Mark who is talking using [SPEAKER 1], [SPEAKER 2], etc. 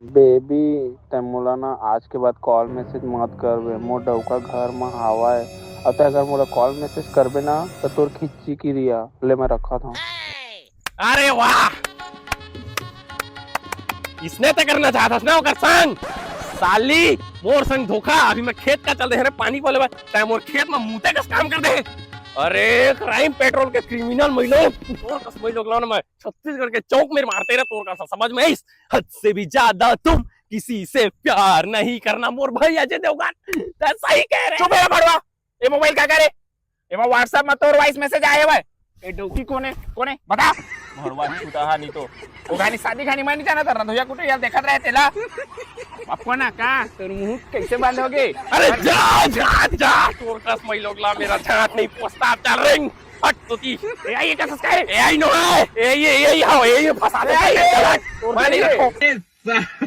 [SPEAKER 1] Baby ते मोला ना आज के बाद कॉल मैसेज मत करबे। मोर डउका घर में हवा है। अतः अगर मोला कॉल मैसेज करबे ना तो तोर खिच्ची की रिया ले मैं रखा था।
[SPEAKER 2] अरे वाह, इसने तो करना चाहता ना ओकर संग। साली मोर संग धोखा। अभी मैं खेत का चल रहे पानी बोले तय मोर खेत में मुते का काम कर दे। अरे क्राइम पेट्रोल के क्रिमिनल महिला तोर कस महिला लोग ना मैं छत्तीसगढ़ के चौक में मारते रहे तोर का समझ में इस हद से भी ज्यादा तुम किसी से प्यार नहीं करना मोर भाई अजय देवगन। तो सही कह रहे।
[SPEAKER 3] चुप है भड़वा। ये मोबाइल क्या करे? ये व्हाट्सएप में तोर वॉइस मैसेज आए हुए। ये डोकी कौन है बता। भड़वा छूटा नहीं तो वो गानी शादी खानी मैं नहीं जाना था रंधोया कुटे यार देखत रहे तेला आपको ना का तोर मुंह कैसे बंद हो गए?
[SPEAKER 2] अरे जा जा जा तोर कस महिला लोग ला मेरा छात नहीं पोस्ता चल रही हट तोती।
[SPEAKER 3] एआई का सब्सक्राइब
[SPEAKER 2] एआई नो है। ए ये फंसा दे।
[SPEAKER 3] तोर
[SPEAKER 2] मानी रखो।